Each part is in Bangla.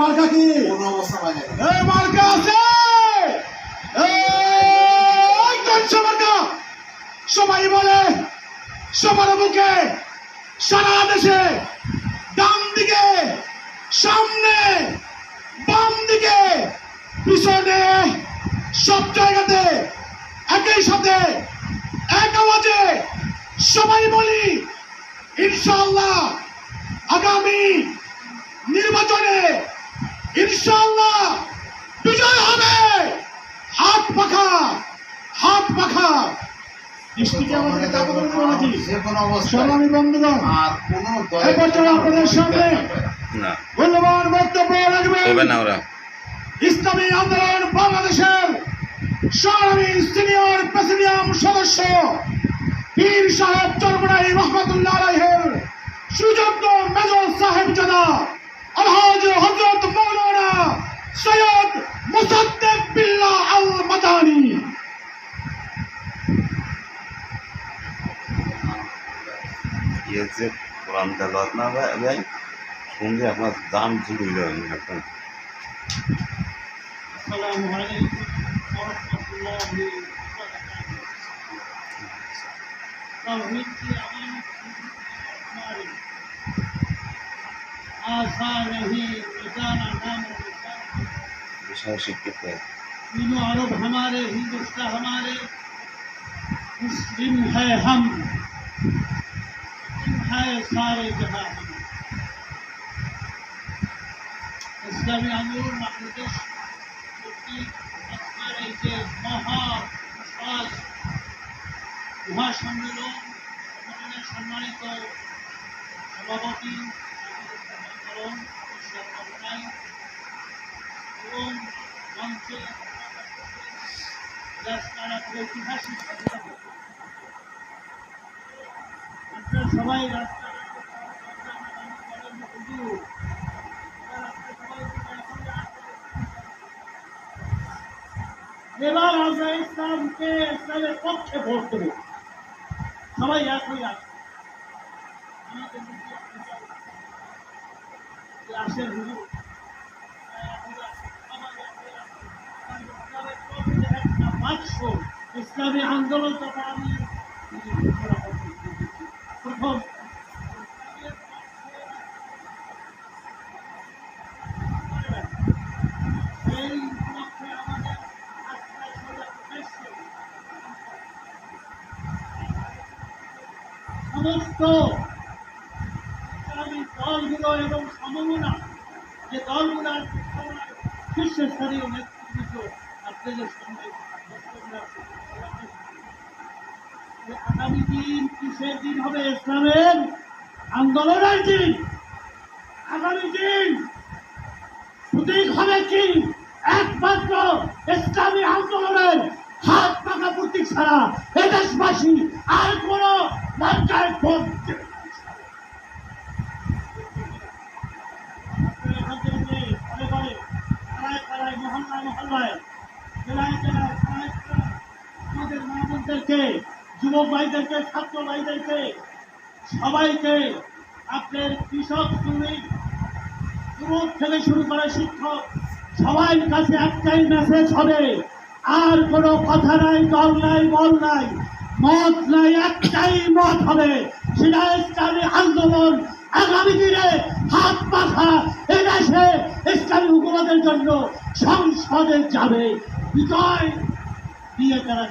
মার্কা কি? কোনো অবস্থা পাই নাই। এই মার্কা আছে, মার্কা সবাই বলে, সবার মুখে, সারা দেশে, ডান দিকে, সামনে, বাম দিকে, পিছনে, সব জায়গাতে একই সাথে এক আওয়াজে সবাই বলি, ইনশাআল্লাহ আগামী নির্বাচনে ইনশাআল্লাহ বিজয় হবে। হাত পাখা, হাত পাখা। দৃষ্টিকে আমাদের দাপট করে নাকি যে কোনো অবস্থা সংগ্রামী বন্ধুগণ, আর কোনো এই পর্যায়ে আপনাদের সামনে মূল্যবান বক্তব্য রাখবেন ইসলামী আন্দোলন বাংলাদেশের সংগ্রামী সিনিয়র প্রেসিডিয়াম সদস্য পীর সাহেব চরমনাই রহমতুল্লাহ আলাইহির সুযোগ্য মেজর সাহেবজাদা আলহাজ হযরত মাওলানা সৈয়দ মুসাদ্দেক বিল্লাহ আল মাদানী। ये से कुरान तलावत ना भाई सुन के अपना दाम जुड़ गया है। अस्सलामु अलैकुम व रहमतुल्लाहि व बरकातुहू। तौहीद की हमारी आशा नहीं मिटाना नाम विषय शिक्षित है तीनों अरब हमारे, हिंदुस्तान हमारे, मुस्लिम है हम, है सारे जहां हम। इस्लामी आंदोलन बांग्लादेश মহাসম্মেলন সম্মানিত সভাপতি এবং মঞ্চে ঐতিহাসিক সবাই এবার আমরা ইসলামকে ইসলামের পক্ষে ভোট দেব। সবাই একই আছে আসেন একটা বাক্স ইসলামী আন্দোলন তথা আমি প্রথম সমস্ত ইসলামী দলগুলো এবং সমমনা যে দলগুলোর শীর্ষস্থানীয় নেতৃত্ব আপনাদের সঙ্গে আগামী দিন কিসের দিন হবে? ইসলামের আন্দোলনের দিন। আগামী দিন প্রতীক হবে কি? একমাত্র ইসলামী আন্দোলনের হাত পাকা প্রতীক ছাড়া এদেশবাসী আর কোন মার্কায় ভোট দেবে না। আমাদের মা বোনদেরকে, যুবক ভাইদেরকে, ছাত্র ভাইদেরকে, সবাইকে, আপনার কৃষক, শ্রমিক, যুবক থেকে শুরু করে শিক্ষক, সবার কাছে একটাই মেসেজ হবে, আর কোনো কথা নাই, দল নাই, বল নাই, মত নাই, একটাই মত হবে, সেটা ইসলামী আন্দোলন আগামী দিনে হাত পাখা এদেশে ইসলামী হুকুমতের জন্য সংসদে যাবে। বিজয় দিয়ে তারা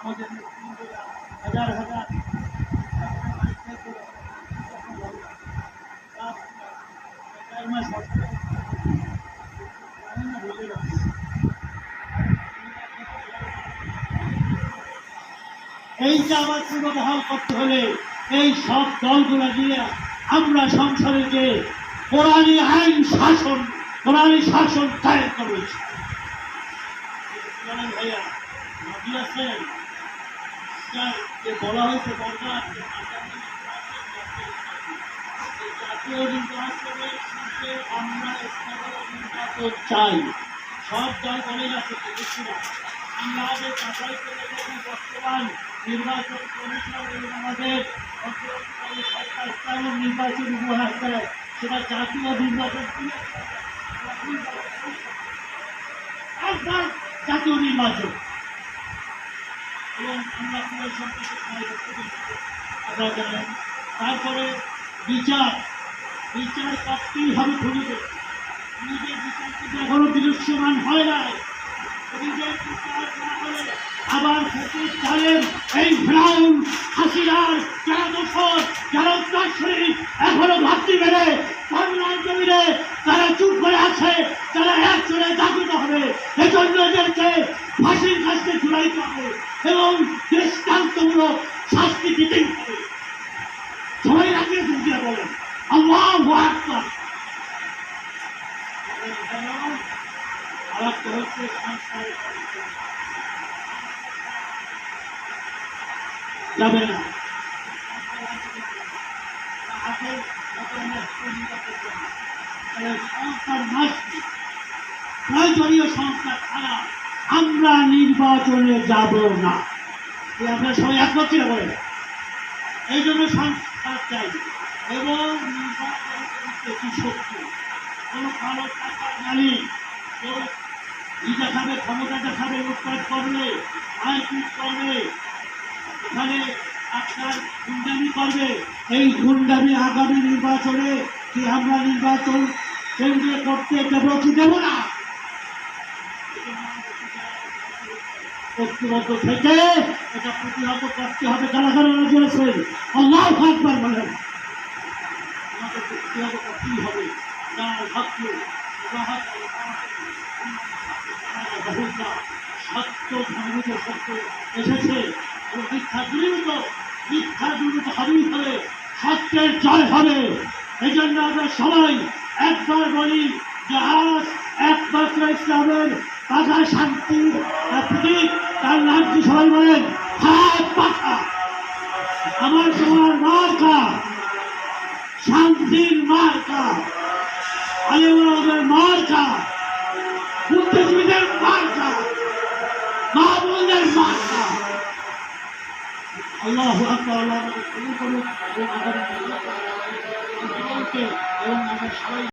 আমাদের হাজার হাজার এইটা আবার পুনর্বহাল করতে হলে এই সব দলগুলো দিয়ে আমরা সংসদে যে কোরআনী আইন শাসন, কোরআনী শাসন কায়েম করেছি। ভাইয়া আছেন যে বলা হয়েছে সরকার জাতীয় নির্বাচনের আমরা নির্বাচন চাই। সব দল বলে যাচ্ছে দেখছি না, আমরা আগে যাচাই করে দেখি বর্তমান নির্বাচন কমিশন এবং আমাদের অন্তর্বর্তীকালীন সরকার কেমন নির্বাচন উপহার দেয়, সেটা জাতীয় নির্বাচন একবার জাতীয় নির্বাচন এবং আমরা পুরো আপনারা জানেন। তারপরে বিচার বিচার করতেই হবে খুঁজে, নিজের বিচার কিন্তু এখনো দৃশ্যমান হয় নাই। নিজের বিচার না হলে আবার প্রতিষ্ঠানের এই ফ্রাউন হাসিনার যারা দোষর, যারা উত্তরসূরি এখনো ভাবতে পেরে বাংলার জমিনে তারা চুপ করে আছে, তারা একজনে জাগ্রত হবে। এজন্য এদেরকে ফাঁসির কাছে ঝুলাইতে হবে এবং দৃষ্টান্তমূলক শাস্তি দিতেই হবে। সবাই রাখিয়ে দুর্গিয়া বলেন আল্লাহু আকবার। আরেকটা হচ্ছে যাবে না সংস্কার মাসি প্রয়োজনীয় সংস্কার ছাড়া আমরা নির্বাচনে যাব না। আপনারা সবাই একমত ছিল বলেন। এই জন্য সংস্কার চাই এবং নির্বাচন করতে শক্তি কোনো কালো টাকার মালিক কেউ দেখাবে, ক্ষমতা দেখাবে, লুটপাট করবে, মারপিট করবে, এখানে আপনার গুন্ডামি করবে। এই গুন্ডামি আগামী নির্বাচনে কি আমরা নির্বাচন কেন্দ্রে করতে দেবো কি দেব না? ঐক্যবদ্ধ থেকে এটা প্রতিহত করতে হবে। কারা কারা রাজি আছেন? আল্লাহু আকবার বলেন। আমাদের প্রতিহত করতেই হবে। যার ভাগ্যে সত্য ধর্মিত সত্য এসেছে ও মিথ্যা দূরীভূত হবেই হবে, সত্যের জয় হবে। এই জন্য আমরা সবাই একবার বলি যে আজ একমাত্র ইসলামের পাখা শান্তির প্রতীক, তার নাম কি সবাই বলেন? হাত পাখা। আমার তোমার মার্কা শান্তির মার্কা, আলিমের মার্কা, বুদ্ধিজীবীদের মার্কা, মাহবুবদের মার্কা। আল্লাহু আকবার। আল্লাহ আমাদের কবুল করুন এবং আগামী এবং আমরা সবাই